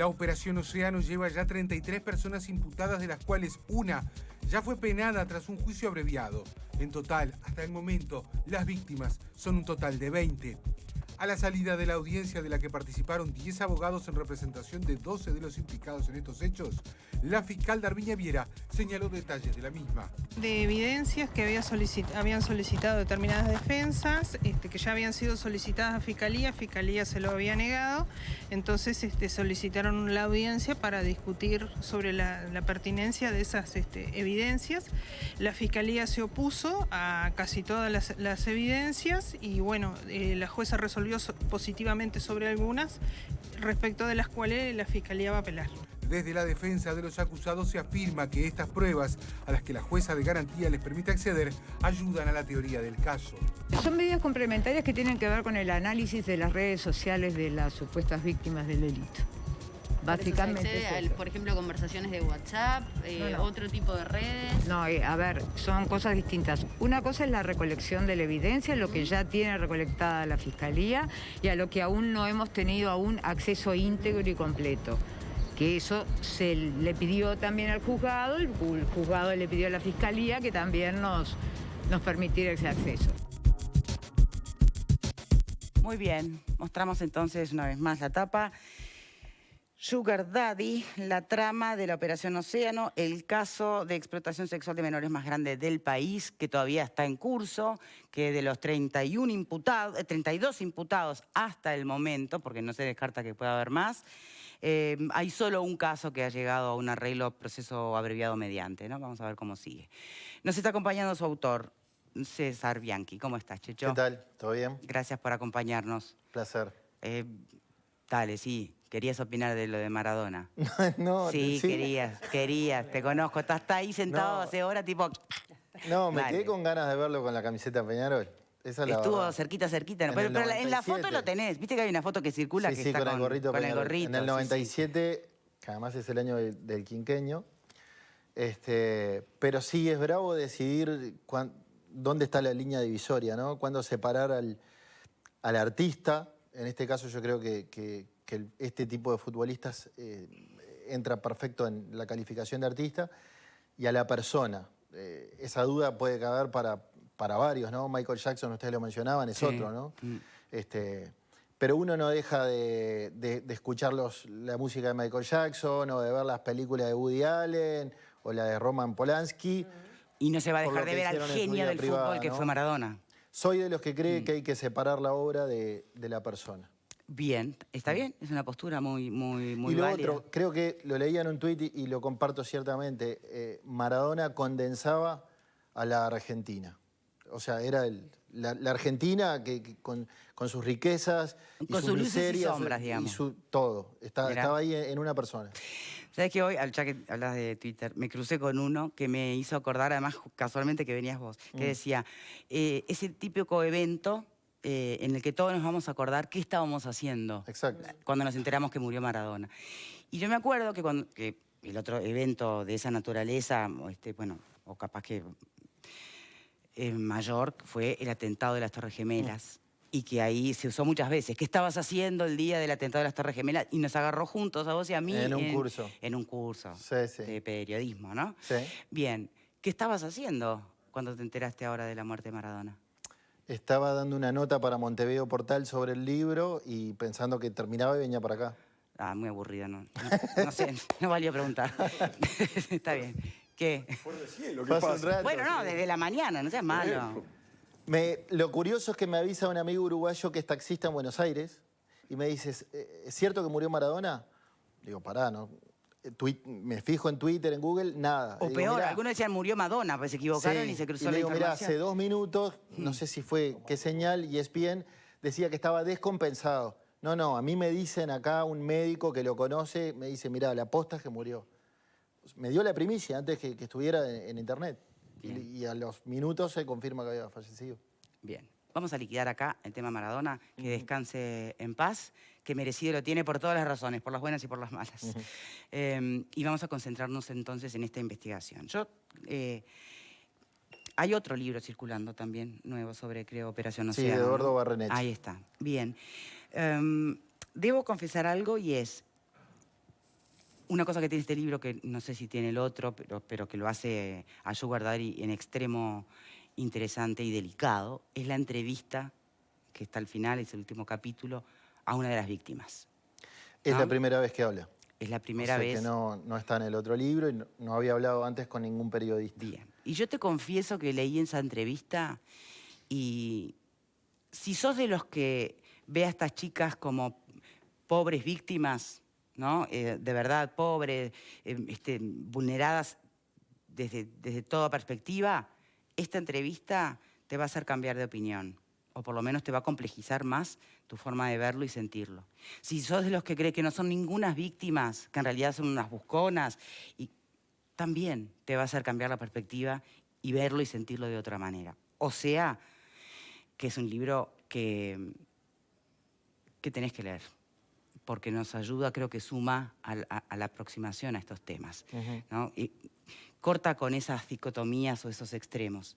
La Operación Océano lleva ya 33 personas imputadas, de las cuales una ya fue penada tras un juicio abreviado. En total, hasta el momento, las víctimas son un total de 20. A la salida de la audiencia, de la que participaron 10 abogados en representación de 12 de los implicados en estos hechos, la fiscal Darviña Viera señaló detalles de la misma. De evidencias que habían solicitado determinadas defensas, que ya habían sido solicitadas a Fiscalía se lo había negado, entonces solicitaron la audiencia para discutir sobre la pertinencia de esas evidencias. La Fiscalía se opuso a casi todas las evidencias y bueno, la jueza resolvió positivamente sobre algunas, respecto de las cuales la Fiscalía va a apelar. Desde la defensa de los acusados se afirma que estas pruebas, a las que la jueza de garantía les permite acceder, ayudan a la teoría del caso. Son medidas complementarias que tienen que ver con el análisis de las redes sociales de las supuestas víctimas del delito. Básicamente ¿Se accede por ejemplo, conversaciones de WhatsApp, no. otro tipo de redes? No, a ver, son cosas distintas. Una cosa es la recolección de la evidencia, lo que ya tiene recolectada la Fiscalía y a lo que aún no hemos tenido acceso íntegro y completo. Que eso se le pidió también al juzgado, el juzgado le pidió a la Fiscalía que también nos permitiera ese acceso. Muy bien, mostramos entonces una vez más la tapa. Sugar Daddy, la trama de la Operación Océano, el caso de explotación sexual de menores más grande del país, que todavía está en curso, que de los 32 imputados hasta el momento, porque no se descarta que pueda haber más, hay solo un caso que ha llegado a un arreglo, proceso abreviado mediante, ¿no? Vamos a ver cómo sigue. Nos está acompañando su autor, César Bianchi. ¿Cómo estás, Checho? ¿Qué tal? ¿Todo bien? Gracias por acompañarnos. Placer. Dale, sí. ¿Querías opinar de lo de Maradona? No, sí, querías, te conozco. Estás ahí sentado hace horas, tipo... No, me Dale. quedé con ganas de verlo con la camiseta Peñarol. Esa es la Estuvo verdad. cerquita. En Pero el en la foto 97. lo tenés. Viste que hay una foto que circula Sí, que sí, está con el gorrito con el Peñarol. gorrito. En el 97, que además es el año del quinqueño. Pero sí es bravo decidir dónde está la línea divisoria, ¿no? Cuándo separar al artista. En este caso yo creo que este tipo de futbolistas entra perfecto en la calificación de artista, y a la persona. Esa duda puede caber para varios, ¿no? Michael Jackson, ustedes lo mencionaban, es otro, ¿no? Pero uno no deja de escuchar la música de Michael Jackson, o de ver las películas de Woody Allen o la de Roman Polanski. Y no se va a por dejar lo de que ver al hicieron en su genio vida del privada, fútbol que ¿no? fue Maradona. Soy de los que cree que hay que separar la obra de la persona. Bien, está bien, es una postura muy Y lo válida. otro, creo que lo leía en un tuit y lo comparto ciertamente, Maradona condensaba a la Argentina. O sea, era la Argentina que con sus riquezas y con sus luces miserias, y sombras, digamos. y todo. Estaba ahí en una persona. ¿Sabes que hoy, ya que hablas de Twitter, me crucé con uno que me hizo acordar, además casualmente que venías vos, que decía, ese típico evento en el que todos nos vamos a acordar qué estábamos haciendo. Exacto. Cuando nos enteramos que murió Maradona. Y yo me acuerdo que el otro evento de esa naturaleza, o capaz que mayor, fue el atentado de las Torres Gemelas. Y que ahí se usó muchas veces. ¿Qué estabas haciendo el día del atentado de las Torres Gemelas? Y nos agarró juntos, a vos y a mí. En un curso. En un curso Sí. de periodismo, ¿no? Sí. Bien. ¿Qué estabas haciendo cuando te enteraste ahora de la muerte de Maradona? Estaba dando una nota para Montevideo Portal sobre el libro y pensando que terminaba y venía para acá. Ah, muy aburrida, no sé, no valía preguntar. Está bien. ¿Qué? Por decir lo que Pasa un pasa. rato, Bueno, no, sí. desde la mañana, no seas malo. Lo curioso es que me avisa un amigo uruguayo que es taxista en Buenos Aires y me dice, ¿es cierto que murió Maradona? Digo, pará, ¿no? Me fijo en Twitter, en Google, nada. O Digo, peor, mirá, algunos decían murió Madonna, pues se equivocaron y se cruzó le la digo, mirá, información. hace 2 minutos, no sé si fue qué señal, y ESPN decía que estaba descompensado. No, a mí me dicen acá un médico que lo conoce, me dice, mirá, la posta es que murió. Me dio la primicia antes que estuviera en internet. Y a los minutos se confirma que había fallecido. Bien. Vamos a liquidar acá el tema Maradona, que descanse en paz, que merecido lo tiene por todas las razones, por las buenas y por las malas. Y vamos a concentrarnos entonces en esta investigación. Hay otro libro circulando también, nuevo, sobre, creo, Operación Océano. Sí, de Eduardo Barrenechea. Ahí está. Bien. Debo confesar algo y es, Una cosa que tiene este libro, que no sé si tiene el otro, pero que lo hace a Sugar Daddy en extremo interesante y delicado, es la entrevista que está al final, es el último capítulo, a una de las víctimas. Es ¿No? la primera vez que habla. Es la primera O sea vez. que no está en el otro libro y no había hablado antes con ningún periodista. Bien. Y yo te confieso que leí esa entrevista y si sos de los que ve a estas chicas como pobres víctimas, ¿no? De verdad, pobres, vulneradas desde toda perspectiva, esta entrevista te va a hacer cambiar de opinión. O por lo menos te va a complejizar más tu forma de verlo y sentirlo. Si sos de los que cree que no son ningunas víctimas, que en realidad son unas busconas, y también te va a hacer cambiar la perspectiva y verlo y sentirlo de otra manera. O sea, que es un libro que tenés que leer, porque nos ayuda, creo que suma a la aproximación a estos temas, ¿no? Y corta con esas dicotomías o esos extremos.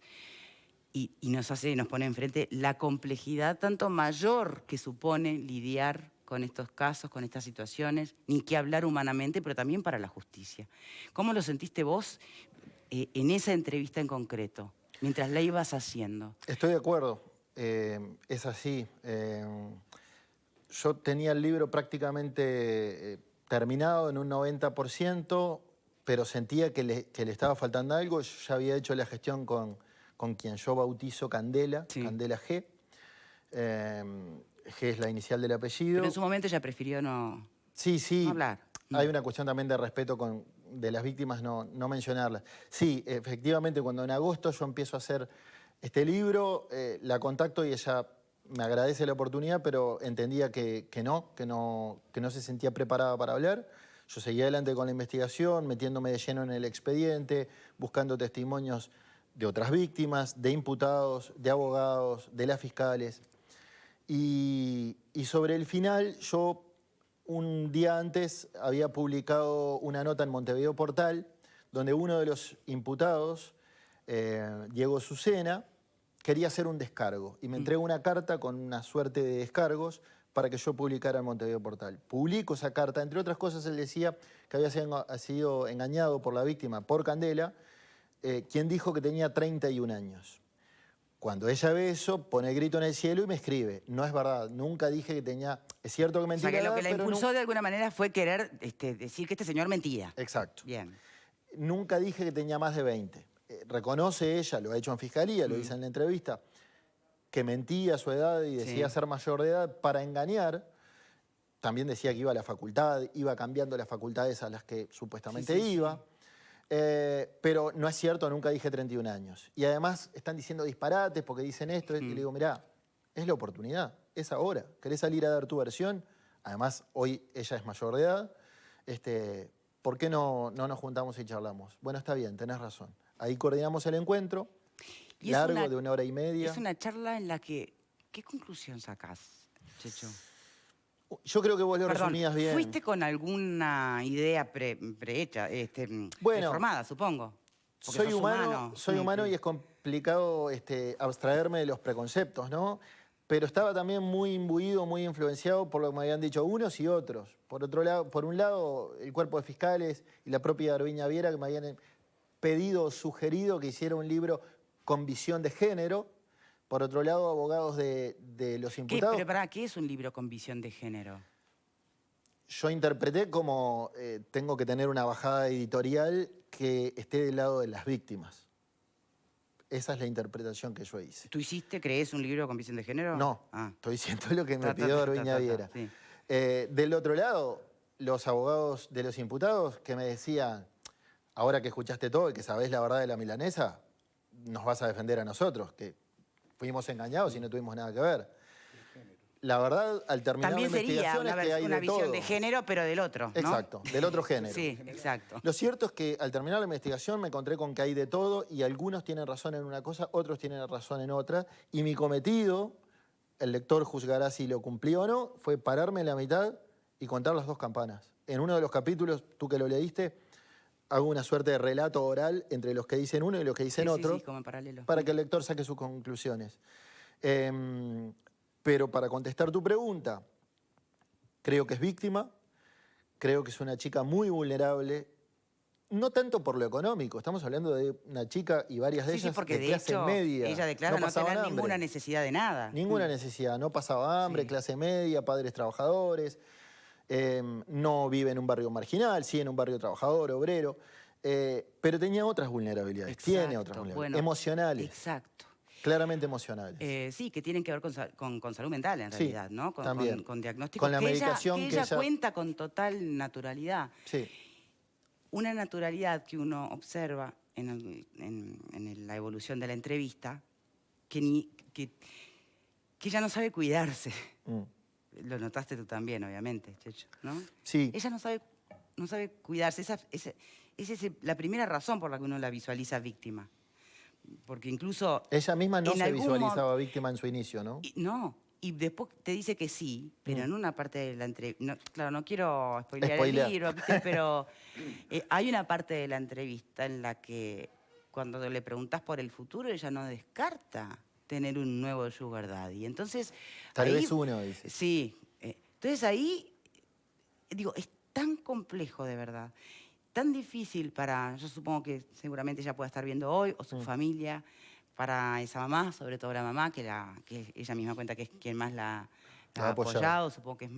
Y nos pone enfrente la complejidad tanto mayor que supone lidiar con estos casos, con estas situaciones, ni que hablar humanamente, pero también para la justicia. ¿Cómo lo sentiste vos en esa entrevista en concreto, mientras la ibas haciendo? Estoy de acuerdo, es así. Yo tenía el libro prácticamente terminado en un 90%, pero sentía que le estaba faltando algo. Yo ya había hecho la gestión con quien yo bautizo Candela, sí. Candela G. G es la inicial del apellido. Pero en su momento ella prefirió no hablar. Hay una cuestión también de respeto de las víctimas, no mencionarlas. Sí, efectivamente, cuando en agosto yo empiezo a hacer este libro, la contacto y ella me agradece la oportunidad, pero entendía que no se sentía preparada para hablar. Yo seguía adelante con la investigación, metiéndome de lleno en el expediente, buscando testimonios de otras víctimas, de imputados, de abogados, de las fiscales. Y sobre el final, yo un día antes había publicado una nota en Montevideo Portal, donde uno de los imputados, Diego Sucena, quería hacer un descargo. Y me entregó una carta con una suerte de descargos para que yo publicara en Montevideo Portal. Publico esa carta, entre otras cosas él decía que había sido engañado por la víctima, por Candela, quien dijo que tenía 31 años. Cuando ella ve eso, pone el grito en el cielo y me escribe. No es verdad, nunca dije que tenía... Es cierto que mentira. O sea, que lo que la impulsó de alguna manera fue querer decir que este señor mentía. Exacto. Bien. Nunca dije que tenía más de 20. Reconoce ella, lo ha hecho en fiscalía, lo dice en la entrevista, que mentía a su edad y decía ser mayor de edad para engañar. También decía que iba a la facultad, iba cambiando las facultades a las que supuestamente iba. Pero no es cierto, nunca dije 31 años. Y además están diciendo disparates porque dicen esto. Y le digo, mirá, es la oportunidad, es ahora. ¿Querés salir a dar tu versión? Además, hoy ella es mayor de edad. ¿Por qué no nos juntamos y charlamos? Bueno, está bien, tenés razón. Ahí coordinamos el encuentro, largo, de 1 hora y media. Es una charla en la que... ¿Qué conclusión sacás, Checho? Yo creo que vos lo resumías bien. ¿Fuiste con alguna idea prehecha, formada, supongo? Soy humano y es complicado abstraerme de los preconceptos, ¿no? Pero estaba también muy imbuido, muy influenciado por lo que me habían dicho unos y otros. Por un lado, el cuerpo de fiscales y la propia Garbiñe Viera, que me habían pedido, sugerido que hiciera un libro con visión de género. Por otro lado, abogados de los imputados. Pero pará, ¿qué es un libro con visión de género? Yo interpreté como tengo que tener una bajada editorial que esté del lado de las víctimas. Esa es la interpretación que yo hice. ¿Tú crees un libro con visión de género? No, estoy diciendo lo que me pidió Garbiñe Viera. Sí. Del otro lado, los abogados de los imputados que me decían, ahora que escuchaste todo y que sabés la verdad de la milanesa, nos vas a defender a nosotros, que fuimos engañados y no tuvimos nada que ver. La verdad, al terminar la investigación es que hay una visión de género, pero del otro, ¿no? Exacto, del otro género. Sí, exacto. Lo cierto es que al terminar la investigación me encontré con que hay de todo y algunos tienen razón en una cosa, otros tienen razón en otra. Y mi cometido, el lector juzgará si lo cumplí o no, fue pararme en la mitad y contar las dos campanas. En uno de los capítulos, tú que lo leíste, hago una suerte de relato oral entre los que dicen uno y los que dicen otro, como en paralelo, para que el lector saque sus conclusiones. Pero para contestar tu pregunta, creo que es víctima, creo que es una chica muy vulnerable, no tanto por lo económico, estamos hablando de una chica y varias de Sí, sí, ellas porque de de clase hecho media. ella declara no pasaban tener hambre. ninguna necesidad de nada. Ninguna necesidad, no pasaba hambre, Sí. clase media, padres trabajadores, no vive en un barrio marginal, sí en un barrio trabajador, obrero, pero tenía otras vulnerabilidades, tiene otras vulnerabilidades, bueno, emocionales, Exacto. claramente emocionales. Sí, que tienen que ver con salud mental en Sí, realidad, ¿no? también. Con diagnósticos Con la que medicación ella, que ella- cuenta con total naturalidad. Sí, Una naturalidad que uno observa en la evolución de la entrevista, que ella no sabe cuidarse. Lo notaste tú también, obviamente, Checho, ¿no? Sí. Ella no sabe cuidarse. Esa es la primera razón por la que uno la visualiza víctima. Porque incluso... ella misma no en se algún visualizaba víctima en su inicio, ¿no? No, y después te dice que sí, pero en una parte de la entrevista... claro, no quiero spoilear Spoilear. el libro, ¿viste? Pero hay una parte de la entrevista en la que cuando le preguntas por el futuro, ella no descarta tener un nuevo sugar daddy. Entonces... Tal ahí- vez uno, dice. Sí. Entonces ahí, digo, es tan complejo de verdad, tan difícil para... Yo supongo que seguramente ella pueda estar viendo hoy, o su familia... para esa mamá, sobre todo la mamá, que ella misma cuenta que es quien más la ha apoyado. Supongo que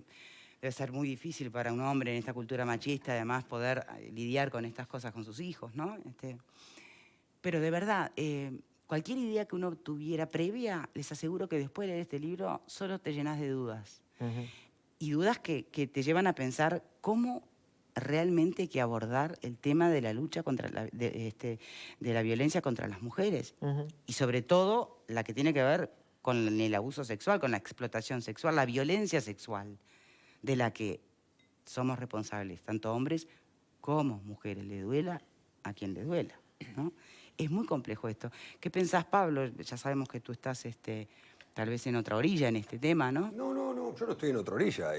debe ser muy difícil para un hombre en esta cultura machista, además, poder lidiar con estas cosas con sus hijos, ¿no? Pero de verdad, cualquier idea que uno tuviera previa, les aseguro que después de leer este libro solo te llenas de dudas. Y dudas que te llevan a pensar cómo realmente hay que abordar el tema de la lucha contra de la violencia contra las mujeres. Y sobre todo la que tiene que ver con el abuso sexual, con la explotación sexual, la violencia sexual, de la que somos responsables, tanto hombres como mujeres, le duela a quien le duela, ¿no? Es muy complejo esto. ¿Qué pensás, Pablo? Ya sabemos que tú estás tal vez en otra orilla en este tema, ¿no? No, yo no estoy en otra orilla.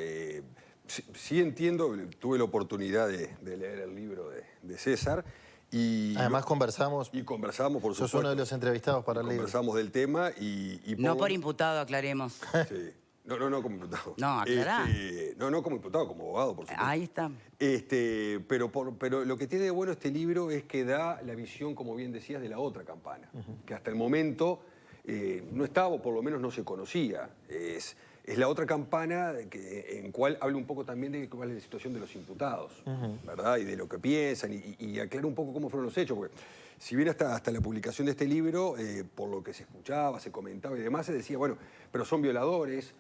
Sí entiendo, tuve la oportunidad de leer el libro de César y... Además conversamos. Y conversamos, por supuesto. Sos uno de los entrevistados para el libro. Conversamos del tema y no por imputado, aclaremos. Sí. No como imputado. No, aclará. No como imputado, como abogado, por supuesto. Ahí está. Pero lo que tiene de bueno este libro es que da la visión, como bien decías, de la otra campana, que hasta el momento no estaba, o por lo menos no se conocía. Es la otra campana en cual habla un poco también de cuál es la situación de los imputados, ¿verdad? Y de lo que piensan, y aclara un poco cómo fueron los hechos, porque si bien hasta la publicación de este libro, por lo que se escuchaba, se comentaba y demás, se decía, bueno, pero son violadores,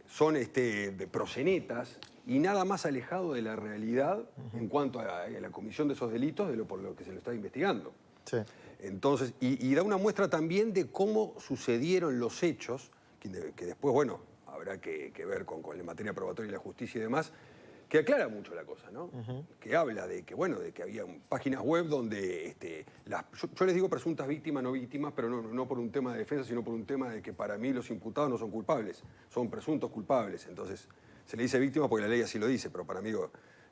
son proxenetas, y nada más alejado de la realidad en cuanto a la comisión de esos delitos por lo que se lo está investigando. Sí. Entonces, y da una muestra también de cómo sucedieron los hechos, que después, bueno, habrá que ver con la materia probatoria y la justicia y demás, que aclara mucho la cosa, ¿no? Que habla de que, bueno, de que había páginas web donde yo les digo presuntas víctimas, no víctimas, pero no por un tema de defensa, sino por un tema de que para mí los imputados no son culpables, son presuntos culpables. Entonces, se le dice víctima porque la ley así lo dice, pero para mí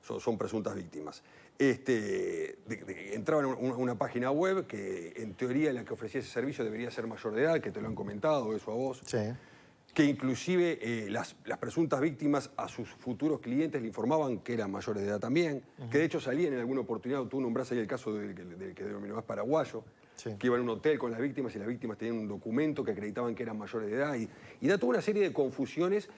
son presuntas víctimas. Entraba en una página web que, en teoría, la que ofrecía ese servicio debería ser mayor de edad, que te lo han comentado, eso a vos. Sí. Que inclusive las presuntas víctimas a sus futuros clientes le informaban que eran mayores de edad también, que de hecho salían en alguna oportunidad, tú nombrás ahí el caso del que denominabas paraguayo, que iban a un hotel con las víctimas y las víctimas tenían un documento que acreditaban que eran mayores de edad, y da toda una serie de confusiones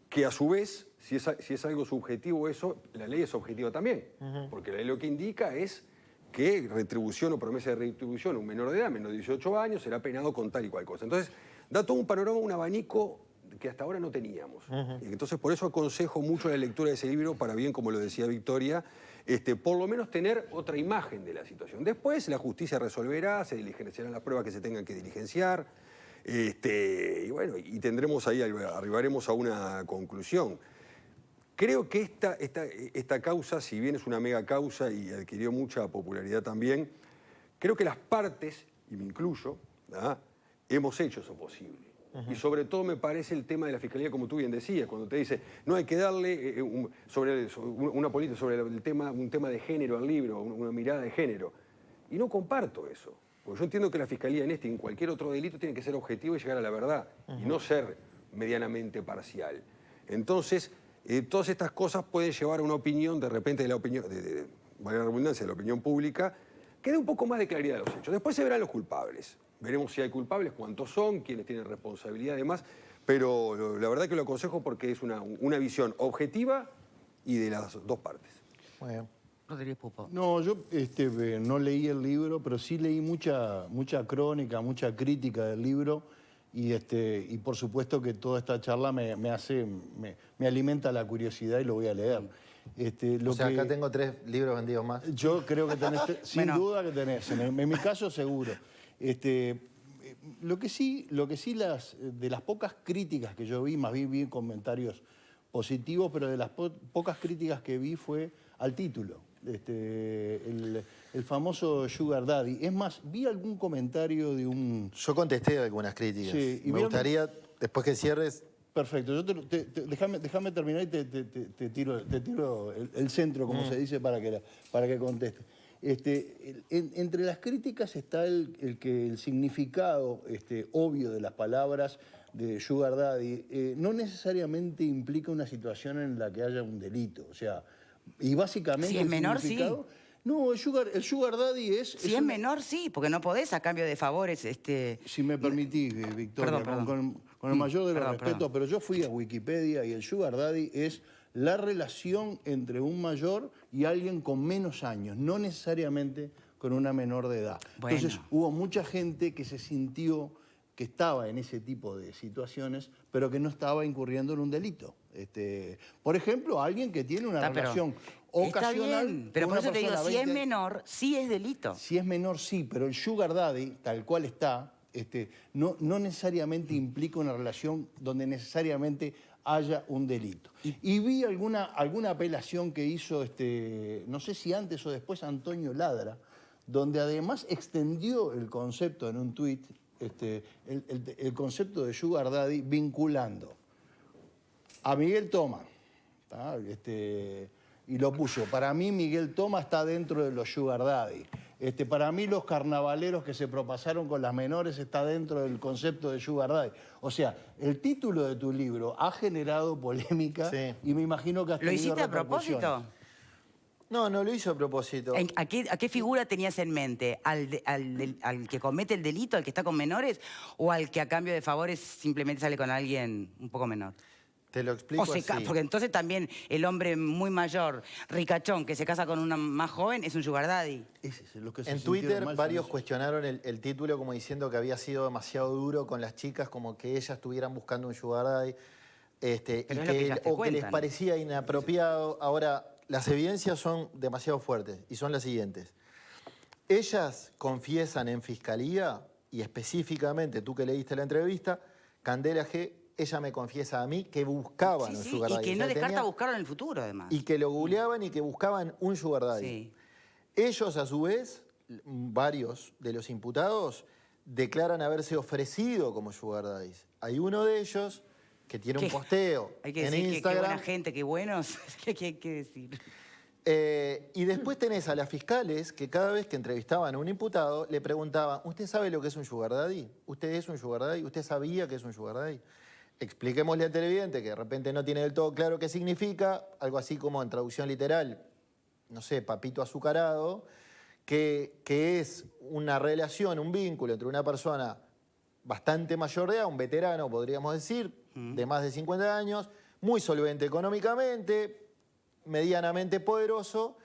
que a su vez, si es algo subjetivo eso, la ley es objetiva también, porque la ley lo que indica es que retribución o promesa de retribución a un menor de edad, menos de 18 años, será penado con tal y cual cosa. Entonces, da todo un panorama, un abanico que hasta ahora no teníamos. Y entonces, por eso aconsejo mucho la lectura de ese libro, para bien, como lo decía Victoria, por lo menos tener otra imagen de la situación. Después, la justicia resolverá, se diligenciarán las pruebas que se tengan que diligenciar, y bueno, y tendremos ahí, arribaremos a una conclusión. Creo que esta causa, si bien es una mega causa y adquirió mucha popularidad también, creo que las partes, y me incluyo, ¿verdad?, hemos hecho eso posible. Y sobre todo me parece el tema de la Fiscalía, como tú bien decías, cuando te dice, no hay que darle una política sobre un tema de género al libro, una mirada de género. Y no comparto eso. Porque yo entiendo que la Fiscalía en y en cualquier otro delito tiene que ser objetivo y llegar a la verdad, y no ser medianamente parcial. Entonces, Todas estas cosas pueden llevar a una opinión, de repente, de la opinión, valga la redundancia, de la opinión pública, que dé un poco más de claridad de los hechos. Después se verán los culpables. Veremos si hay culpables, cuántos son, quiénes tienen responsabilidad y demás. Pero la verdad que lo aconsejo porque es una visión objetiva y de las dos partes. Muy bien. Rodríguez Pupo. No, yo no leí el libro, pero sí leí mucha crónica, mucha crítica del libro y por supuesto que toda esta charla me alimenta la curiosidad y lo voy a leer. O sea, acá tengo 3 libros vendidos más. Yo creo que tenés, sin duda que tenés, en mi caso seguro. Lo que sí de las pocas críticas que yo vi, más bien vi comentarios positivos, pero de las pocas críticas que vi fue al título. El famoso Sugar Daddy. Es más, vi algún comentario de un... Yo contesté algunas críticas. Sí, y me gustaría, después que cierres... Perfecto. Yo déjame terminar y te tiro el centro, como se dice, para que conteste. Entre las críticas está el significado obvio de las palabras de Sugar Daddy no necesariamente implica una situación en la que haya un delito. O sea, y básicamente... Si es menor, sí. No, el Sugar Daddy es... Si es menor, sí, porque no podés a cambio de favores... Si me permitís, Victoria, Perdón. con el mayor de los respetos, pero yo fui a Wikipedia y el Sugar Daddy es la relación entre un mayor y alguien con menos años, no necesariamente con una menor de edad. Bueno. Entonces hubo mucha gente que se sintió que estaba en ese tipo de situaciones, pero que no estaba incurriendo en un delito. Por ejemplo, alguien que tiene una relación ocasional... Está bien, pero por eso te digo, si es menor, sí es delito. Si es menor, sí, pero el Sugar Daddy, tal cual está, no necesariamente implica una relación donde necesariamente haya un delito. Y vi alguna apelación que hizo, no sé si antes o después, Antonio Ladra, donde además extendió el concepto en un tuit, el concepto de Sugar Daddy vinculando a Miguel Toma, y lo puso, para mí Miguel Toma está dentro de los Sugar Daddy. Para mí los carnavaleros que se propasaron con las menores está dentro del concepto de Sugar Daddy. O sea, el título de tu libro ha generado polémica y me imagino que has ¿Lo tenido hiciste a repercusiones. propósito? No, no lo hizo a propósito. ¿A qué figura tenías en mente? ¿Al que comete el delito, al que está con menores, o al que a cambio de favores simplemente sale con alguien un poco menor? Te lo explico así. Porque entonces también el hombre muy mayor, ricachón, que se casa con una más joven, es un sugar daddy. En Twitter varios cuestionaron el título como diciendo que había sido demasiado duro con las chicas, como que ellas estuvieran buscando un sugar daddy, que les parecía inapropiado. Ahora, las evidencias son demasiado fuertes y son las siguientes. Ellas confiesan en fiscalía, y específicamente tú que leíste la entrevista, Candela G., ella me confiesa a mí que buscaban un sugar daddy. Y que no descarta buscarlo en el futuro, además. Y que lo googleaban y que buscaban un sugar daddy. Sí. Ellos, a su vez, varios de los imputados, declaran haberse ofrecido como sugar daddies. Hay uno de ellos que tiene un posteo hay que en decir Instagram. qué buena gente, qué buenos. ¿Qué hay que decir? Y después tenés a las fiscales que cada vez que entrevistaban a un imputado le preguntaban, ¿usted sabe lo que es un sugar daddy? ¿Usted es un sugar daddy? ¿Usted sabía que es un sugar daddy? Expliquémosle al televidente que de repente no tiene del todo claro qué significa, algo así como en traducción literal, no sé, papito azucarado, que es una relación, un vínculo entre una persona bastante mayor de edad, un veterano podríamos decir, de más de 50 años, muy solvente económicamente, medianamente poderoso,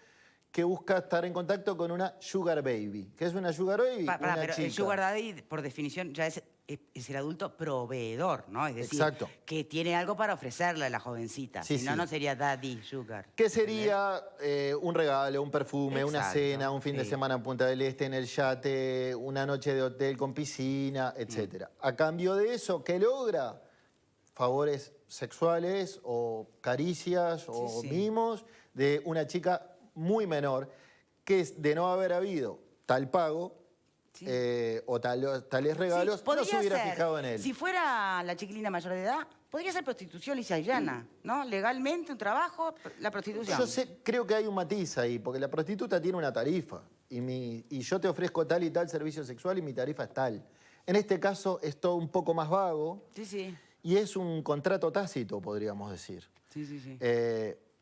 que busca estar en contacto con una sugar baby. ¿Qué es una sugar baby? Una Pero chica. el sugar daddy, por definición, ya es el adulto proveedor, ¿no? Es decir, Exacto. que tiene algo para ofrecerle a la jovencita. Sí, Si no, sí. no sería daddy sugar. ¿Qué sería una regalo, un perfume, una Exacto, cena, un fin de sí. semana en Punta del Este, en el yate, una noche de hotel con piscina, etc. A cambio de eso, ¿qué logra? Favores sexuales o caricias o mimos de una chica muy menor, que es de no haber habido tal pago o tales regalos, no se hubiera fijado en él. Si fuera la chiquilina mayor de edad, podría ser prostitución lisa y llana, ¿no? Legalmente, un trabajo, la prostitución. Yo creo que hay un matiz ahí, porque la prostituta tiene una tarifa y yo te ofrezco tal y tal servicio sexual y mi tarifa es tal. En este caso es todo un poco más vago Sí, sí. y es un contrato tácito, podríamos decir. Sí, sí, sí.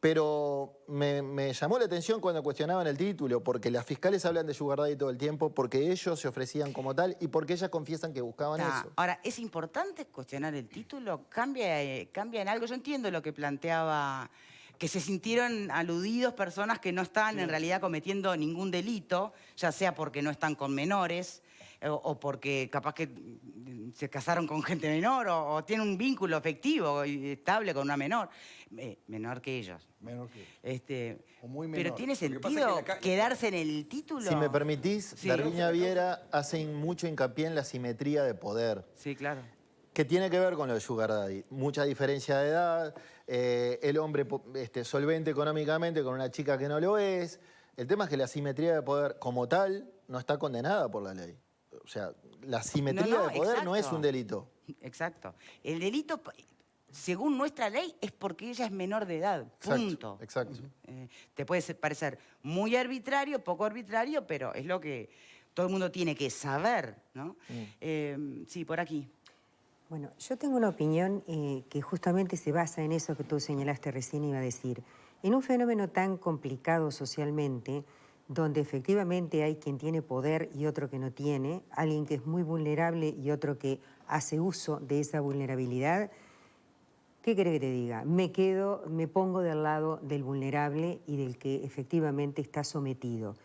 Pero me llamó la atención cuando cuestionaban el título, porque las fiscales hablan de Sugar Daddy todo el tiempo, porque ellos se ofrecían como tal y porque ellas confiesan que buscaban eso. Ahora, ¿es importante cuestionar el título? ¿Cambia en algo? Yo entiendo lo que planteaba, que se sintieron aludidos personas que no estaban en realidad cometiendo ningún delito, ya sea porque no están con menores, o porque capaz que se casaron con gente menor, o tienen un vínculo afectivo y estable con una menor, menor que ellos. Menor que o muy menor. Pero ¿tiene pasa es sentido que quedarse en el título? Si me permitís, Sí. Darviña Viera hace mucho hincapié en la simetría de poder. Sí, claro. Que tiene que ver con lo de Sugar Daddy. Mucha diferencia de edad, el hombre solvente económicamente con una chica que no lo es. El tema es que la simetría de poder como tal no está condenada por la ley. O sea, la simetría de poder no es un delito. Exacto. El delito, según nuestra ley, es porque ella es menor de edad. Punto. Exacto. Te puede parecer muy arbitrario, poco arbitrario, pero es lo que todo el mundo tiene que saber, ¿no? Sí, por aquí. Bueno, yo tengo una opinión que justamente se basa en eso que tú señalaste recién, iba a decir. En un fenómeno tan complicado socialmente, donde efectivamente hay quien tiene poder y otro que no tiene, alguien que es muy vulnerable y otro que hace uso de esa vulnerabilidad, ¿qué querés que te diga? Me pongo del lado del vulnerable y del que efectivamente está sometido,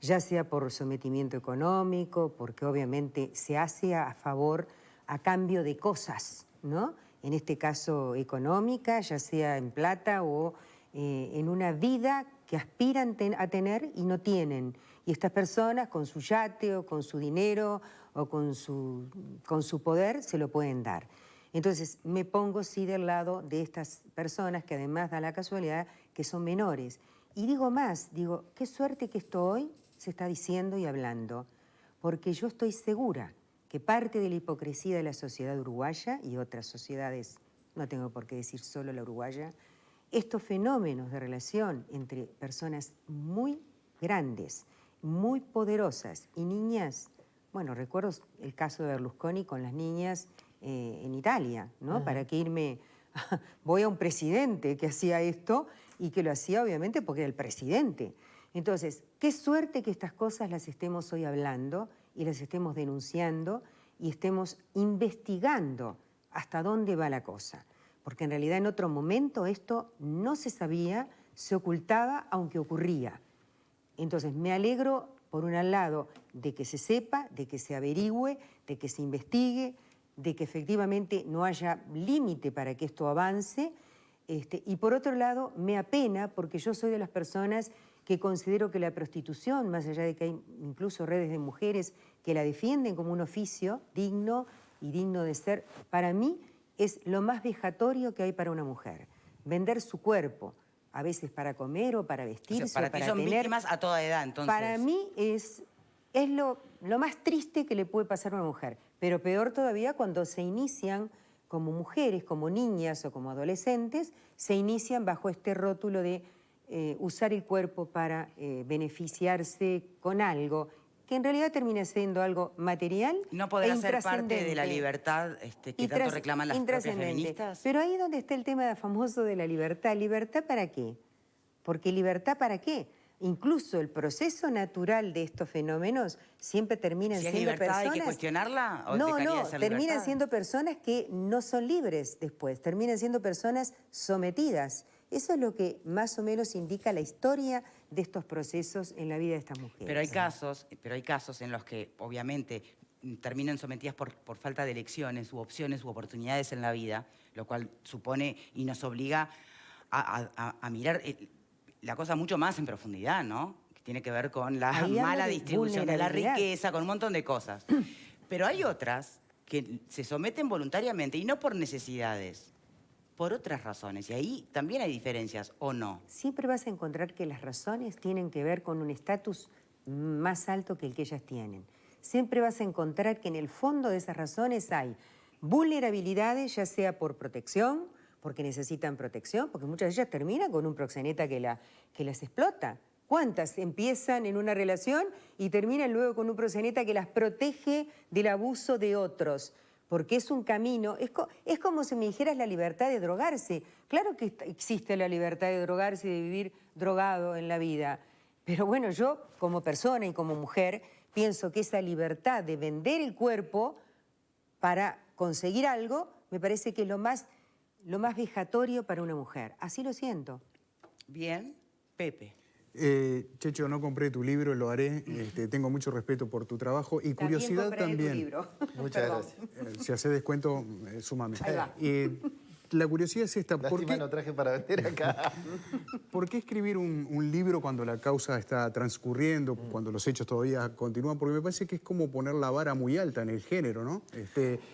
ya sea por sometimiento económico, porque obviamente se hace a favor, a cambio de cosas, ¿no? En este caso económica, ya sea en plata o en una vida que aspiran a tener y no tienen. Y estas personas con su yate o con su dinero o con su poder se lo pueden dar. Entonces me pongo sí del lado de estas personas que además da la casualidad que son menores. Y digo más, digo, qué suerte que esto hoy se está diciendo y hablando, porque yo estoy segura que parte de la hipocresía de la sociedad uruguaya y otras sociedades, no tengo por qué decir solo la uruguaya, estos fenómenos de relación entre personas muy grandes, muy poderosas y niñas, bueno, recuerdo el caso de Berlusconi con las niñas en Italia, ¿no? ¿Para qué irme? Voy a un presidente que hacía esto y que lo hacía obviamente porque era el presidente. Entonces, qué suerte que estas cosas las estemos hoy hablando y las estemos denunciando y estemos investigando hasta dónde va la cosa. Porque en realidad en otro momento esto no se sabía, se ocultaba, aunque ocurría. Entonces me alegro, por un lado, de que se sepa, de que se averigüe, de que se investigue, de que efectivamente no haya límite para que esto avance. Y por otro lado, me apena porque yo soy de las personas que considero que la prostitución, más allá de que hay incluso redes de mujeres que la defienden como un oficio digno y digno de ser, para mí es lo más vejatorio que hay para una mujer. Vender su cuerpo, a veces para comer o para vestirse, O sea, para ti son víctimas a toda edad, entonces. Para mí es lo más triste que le puede pasar a una mujer, pero peor todavía cuando se inician como mujeres, como niñas o como adolescentes, se inician bajo este rótulo de usar el cuerpo para beneficiarse con algo, que en realidad termina siendo algo material. ¿No podrá ser parte de la libertad que tanto reclaman las propias feministas? Pero ahí es donde está el tema famoso de la libertad. ¿Libertad para qué? Porque libertad para qué. Incluso el proceso natural de estos fenómenos siempre terminan siendo personas... ¿Hay que cuestionarla? ¿O No, dejaría de ser terminan libertad? siendo personas que no son libres después, terminan siendo personas sometidas. Eso es lo que más o menos indica la historia de estos procesos en la vida de estas mujeres. Pero hay casos en los que, obviamente, terminan sometidas por falta de elecciones u opciones u oportunidades en la vida, lo cual supone y nos obliga a mirar la cosa mucho más en profundidad, ¿no? Que tiene que ver con la mala distribución de la riqueza, con un montón de cosas. Pero hay otras que se someten voluntariamente y no por necesidades, por otras razones. Y ahí también hay diferencias, ¿o no? Siempre vas a encontrar que las razones tienen que ver con un estatus más alto que el que ellas tienen. Siempre vas a encontrar que en el fondo de esas razones hay vulnerabilidades, ya sea por protección, porque necesitan protección, porque muchas de ellas terminan con un proxeneta que las explota. ¿Cuántas empiezan en una relación y terminan luego con un proxeneta que las protege del abuso de otros? porque es un camino, es como si me dijeras la libertad de drogarse. Claro que existe la libertad de drogarse y de vivir drogado en la vida, pero bueno, yo como persona y como mujer pienso que esa libertad de vender el cuerpo para conseguir algo me parece que es lo más vejatorio para una mujer. Así lo siento. Bien, Pepe. Checho, no compré tu libro, lo haré. Tengo mucho respeto por tu trabajo y curiosidad también. Tu libro. Muchas gracias. Si hace descuento, súmame. Ahí va. La curiosidad es esta. Lástima no traje para vender acá. ¿Por qué escribir un libro cuando la causa está transcurriendo, cuando los hechos todavía continúan? Porque me parece que es como poner la vara muy alta en el género, ¿no?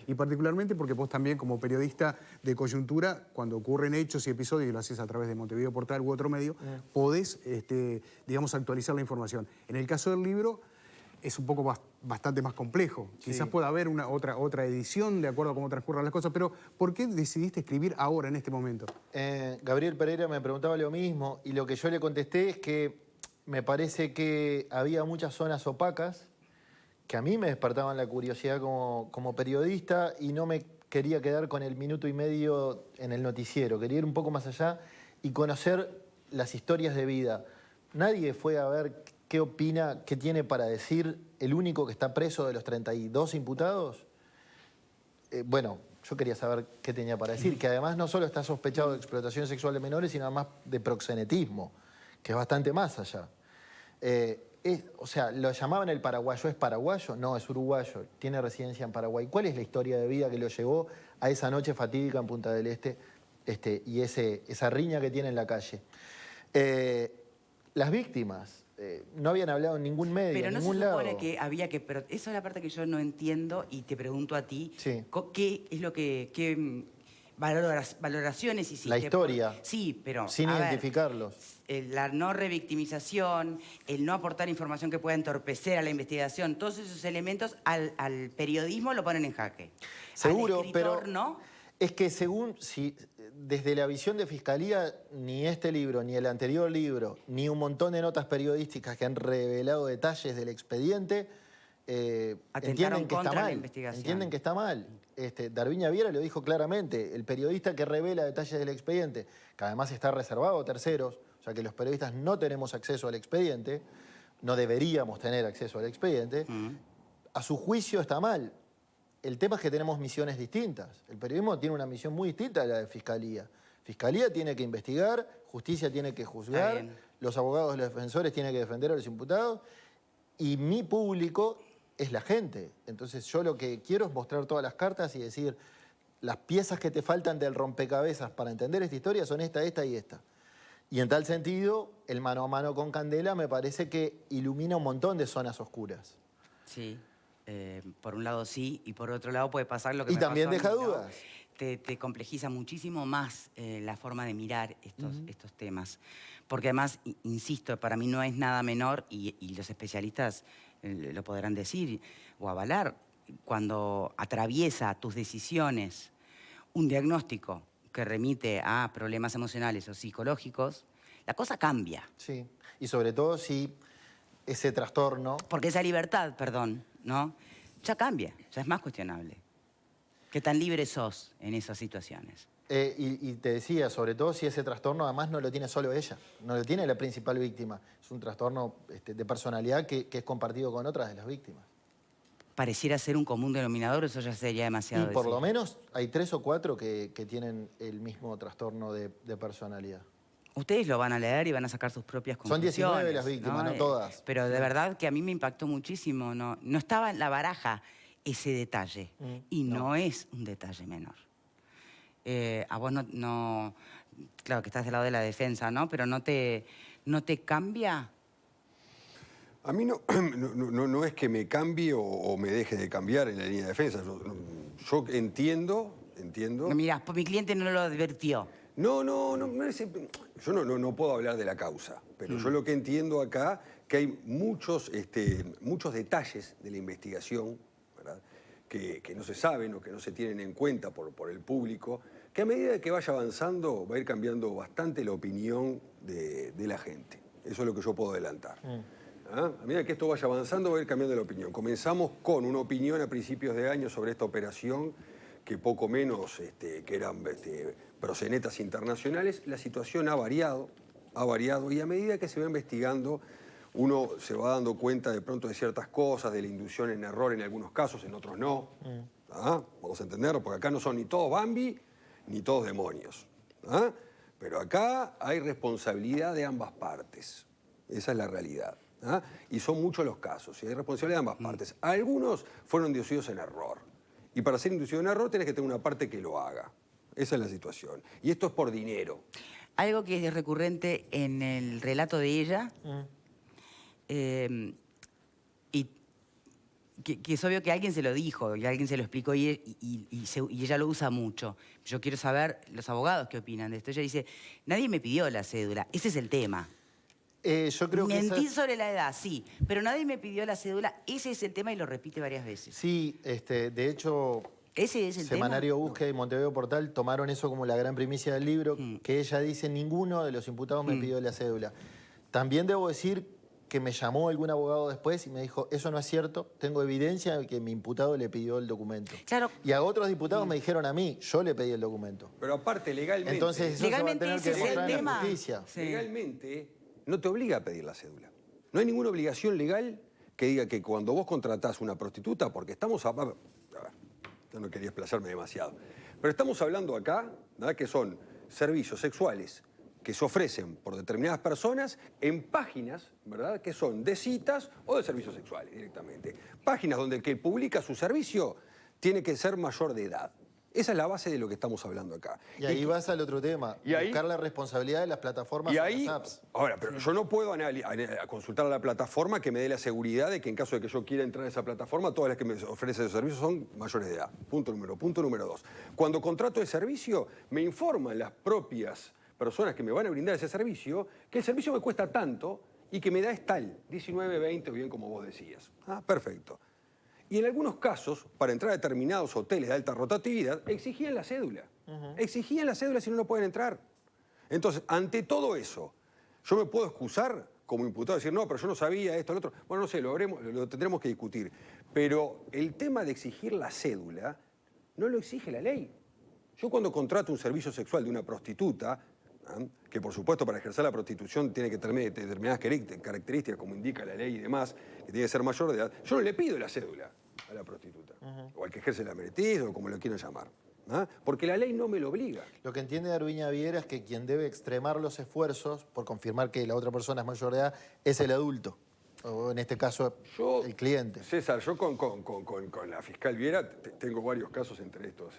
Y particularmente porque vos también, como periodista de coyuntura, cuando ocurren hechos y episodios, y lo haces a través de Montevideo Portal u otro medio, podés, digamos, actualizar la información. En el caso del libro, es un poco bastante más complejo. Quizás pueda haber otra edición de acuerdo a cómo transcurran las cosas, pero ¿por qué decidiste escribir ahora, en este momento? Gabriel Pereira me preguntaba lo mismo y lo que yo le contesté es que me parece que había muchas zonas opacas que a mí me despertaban la curiosidad como periodista y no me quería quedar con el minuto y medio en el noticiero. Quería ir un poco más allá y conocer las historias de vida. Nadie fue a ver qué opina, qué tiene para decir el único que está preso de los 32 imputados. Bueno, yo quería saber qué tenía para decir, que además no solo está sospechado de explotación sexual de menores, sino además de proxenetismo, que es bastante más allá. O sea, lo llamaban el paraguayo, ¿es paraguayo? No, es uruguayo, tiene residencia en Paraguay. ¿Cuál es la historia de vida que lo llevó a esa noche fatídica en Punta del Este y esa riña que tiene en la calle? Las víctimas no habían hablado en ningún medio, pero en no ningún se supone lado. que había que... Pero esa es la parte que yo no entiendo y te pregunto a ti. Sí. ¿Qué es lo que... qué valoraciones hiciste? La historia. Sí, pero... Sin identificarlos. La no revictimización, el no aportar información que pueda entorpecer a la investigación, todos esos elementos al periodismo lo ponen en jaque. Seguro, al escritor, pero ¿no? es que desde la visión de Fiscalía, ni este libro, ni el anterior libro, ni un montón de notas periodísticas que han revelado detalles del expediente, entienden que está mal. Entienden que está mal. Darviña Viera lo dijo claramente, el periodista que revela detalles del expediente, que además está reservado a terceros, o sea que los periodistas no tenemos acceso al expediente, no deberíamos tener acceso al expediente, a su juicio está mal. El tema es que tenemos misiones distintas. El periodismo tiene una misión muy distinta a la de Fiscalía. Fiscalía tiene que investigar, Justicia tiene que juzgar, los abogados, los defensores tienen que defender a los imputados y mi público es la gente. Entonces yo lo que quiero es mostrar todas las cartas y decir las piezas que te faltan del rompecabezas para entender esta historia son esta, esta y esta. Y en tal sentido, el mano a mano con Candela me parece que ilumina un montón de zonas oscuras. Sí. Por un lado sí, y por otro lado puede pasar lo que y me también pasó a deja mí, ¿no? dudas. Te complejiza muchísimo más la forma de mirar estos temas. Porque además, insisto, para mí no es nada menor, y los especialistas lo podrán decir o avalar, cuando atraviesa tus decisiones un diagnóstico que remite a problemas emocionales o psicológicos, la cosa cambia. Sí, y sobre todo si ese trastorno... Porque esa libertad, perdón, ¿no? Ya cambia, ya es más cuestionable. ¿Qué tan libre sos en esas situaciones? Y te decía, sobre todo si ese trastorno además no lo tiene solo ella, no lo tiene la principal víctima. Es un trastorno de personalidad que es compartido con otras de las víctimas. Pareciera ser un común denominador, eso ya sería demasiado Y por decir. lo menos hay 3 o 4 que tienen el mismo trastorno de personalidad. Ustedes lo van a leer y van a sacar sus propias Son conclusiones. 19 las víctimas, no todas. Pero de verdad que a mí me impactó muchísimo. No estaba en la baraja ese detalle. Y no es un detalle menor. A vos no... Claro que estás del lado de la defensa, ¿no? Pero ¿no te cambia? A mí no es que me cambie o me deje de cambiar en la línea de defensa. Yo entiendo... Mirá, mi cliente no lo advirtió. Yo no puedo hablar de la causa, pero yo lo que entiendo acá que hay muchos detalles de la investigación, ¿verdad? Que no se saben o que no se tienen en cuenta por el público, que a medida que vaya avanzando va a ir cambiando bastante la opinión de la gente. Eso es lo que yo puedo adelantar. A medida que esto vaya avanzando, va a ir cambiando la opinión. Comenzamos con una opinión a principios de año sobre esta operación, que poco menos que eran proxenetas internacionales. La situación ha variado, y a medida que se va investigando, uno se va dando cuenta de pronto de ciertas cosas, de la inducción en error en algunos casos, en otros no. Vamos a entenderlo, porque acá no son ni todos Bambi, ni todos demonios. Pero acá hay responsabilidad de ambas partes. Esa es la realidad. Y son muchos los casos, y hay responsabilidad de ambas partes. Algunos fueron inducidos en error. Y para ser inducido en error tenés que tener una parte que lo haga. Esa es la situación. Y esto es por dinero. Algo que es recurrente en el relato de ella, y que es obvio que alguien se lo dijo, y alguien se lo explicó, y ella lo usa mucho. Yo quiero saber los abogados qué opinan de esto. Ella dice, nadie me pidió la cédula, ese es el tema. Yo creo que Mentir sobre la edad, sí, pero nadie me pidió la cédula, ese es el tema y lo repite varias veces. Sí, de hecho, ese es el Semanario Búsqueda y Montevideo Portal tomaron eso como la gran primicia del libro, que ella dice, ninguno de los imputados me pidió la cédula. También debo decir que me llamó algún abogado después y me dijo, eso no es cierto, tengo evidencia de que mi imputado le pidió el documento. Claro. Y a otros diputados me dijeron a mí, yo le pedí el documento. Pero aparte, legalmente... Entonces eso legalmente se va a tener que demostrar en la justicia. Sí. Legalmente no te obliga a pedir la cédula. No hay ninguna obligación legal que diga que cuando vos contratás una prostituta, porque estamos... A ver, yo no quería explayarme demasiado, pero estamos hablando acá, ¿verdad?, que son servicios sexuales que se ofrecen por determinadas personas en páginas, ¿verdad?, que son de citas o de servicios sexuales directamente. Páginas donde el que publica su servicio tiene que ser mayor de edad. Esa es la base de lo que estamos hablando acá. Y ahí vas al otro tema, buscar la responsabilidad de las plataformas y ahí, las apps. Ahora, pero yo no puedo consultar a la plataforma que me dé la seguridad de que en caso de que yo quiera entrar a esa plataforma, todas las que me ofrecen esos servicios son mayores de edad. Punto número 2. Cuando contrato el servicio, me informan las propias personas que me van a brindar ese servicio, que el servicio me cuesta tanto y que me da es tal, 19, 20, bien como vos decías. Perfecto. Y en algunos casos, para entrar a determinados hoteles de alta rotatividad, exigían la cédula. Exigían la cédula, si no, no pueden entrar. Entonces, ante todo eso, yo me puedo excusar como imputado, decir, no, pero yo no sabía esto, lo otro. Bueno, no sé, lo tendremos que discutir. Pero el tema de exigir la cédula no lo exige la ley. Yo cuando contrato un servicio sexual de una prostituta, que por supuesto para ejercer la prostitución tiene que tener determinadas características, como indica la ley y demás, que tiene que ser mayor de edad, yo no le pido la cédula a la prostituta, o al que ejerce la meretriz, o como lo quieran llamar, porque la ley no me lo obliga. Lo que entiende Darviña Viera es que quien debe extremar los esfuerzos por confirmar que la otra persona es mayor de edad es el adulto, o en este caso el cliente. César, yo con la fiscal Viera tengo varios casos entre ellos,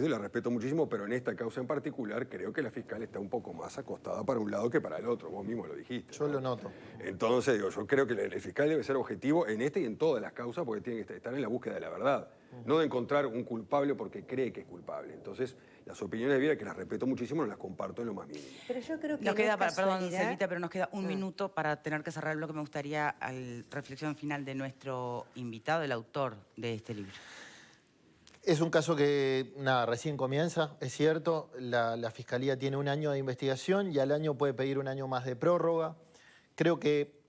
la respeto muchísimo, pero en esta causa en particular creo que la fiscal está un poco más acostada para un lado que para el otro. Vos mismo lo dijiste. Yo lo noto. Entonces, yo creo que el fiscal debe ser objetivo en esta y en todas las causas porque tiene que estar en la búsqueda de la verdad. No de encontrar un culpable porque cree que es culpable. Entonces, las opiniones de Viera, que las respeto muchísimo, no las comparto en lo más mínimo. Pero yo creo que nos queda, perdón, casualidad... Selvita, pero nos queda un minuto para tener que cerrar lo que me gustaría a la reflexión final de nuestro invitado, el autor de este libro. Es un caso que, recién comienza, es cierto. La Fiscalía tiene 1 año de investigación y al año puede pedir 1 año más de prórroga. Creo que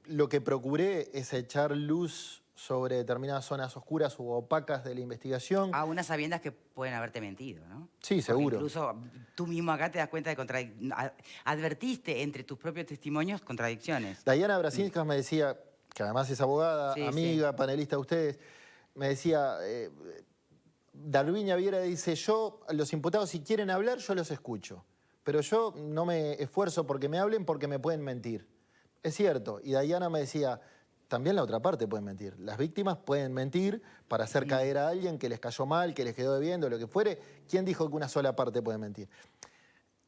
lo que procuré es echar luz sobre determinadas zonas oscuras u opacas de la investigación. A unas sabiendas que pueden haberte mentido, ¿no? Sí, seguro. Porque incluso tú mismo acá te das cuenta de advertiste entre tus propios testimonios contradicciones. Dayana Brasinskas me decía, que además es abogada, amiga, panelista de ustedes, me decía... Darviña Viera dice, los imputados si quieren hablar, yo los escucho. Pero yo no me esfuerzo porque me hablen porque me pueden mentir. Es cierto. Y Dayana me decía, también la otra parte puede mentir. Las víctimas pueden mentir para hacer caer a alguien que les cayó mal, que les quedó debiendo, lo que fuere. ¿Quién dijo que una sola parte puede mentir?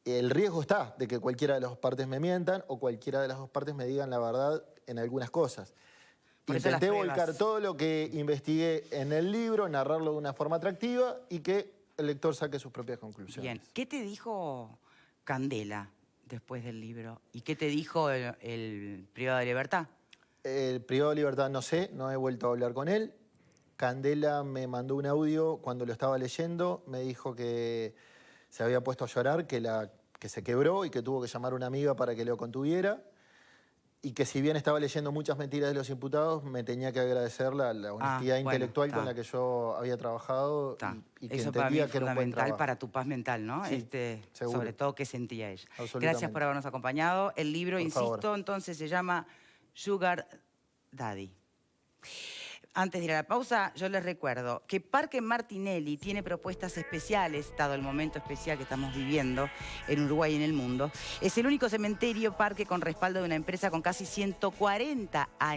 El riesgo está de que cualquiera de las dos partes me mientan o cualquiera de las dos partes me digan la verdad en algunas cosas. Intenté volcar todo lo que investigué en el libro, narrarlo de una forma atractiva y que el lector saque sus propias conclusiones. Bien. ¿Qué te dijo Candela después del libro? ¿Y qué te dijo el privado de libertad? El privado de libertad no sé, no he vuelto a hablar con él. Candela me mandó un audio cuando lo estaba leyendo, me dijo que se había puesto a llorar, que se quebró y que tuvo que llamar a una amiga para que lo contuviera. y que si bien estaba leyendo muchas mentiras de los imputados, me tenía que agradecer la honestidad intelectual con la que yo había trabajado y que eso para mí entendía es que era un buen fundamental trabajo. para tu paz mental, ¿no? Sí, seguro. Sobre todo qué sentía ella. Absolutamente. Gracias por habernos acompañado. El libro, Por insisto, favor. entonces se llama Sugar Daddy. Antes de ir a la pausa, yo les recuerdo que Parque Martinelli tiene propuestas especiales, dado el momento especial que estamos viviendo en Uruguay y en el mundo. Es el único cementerio parque con respaldo de una empresa con casi 140 años.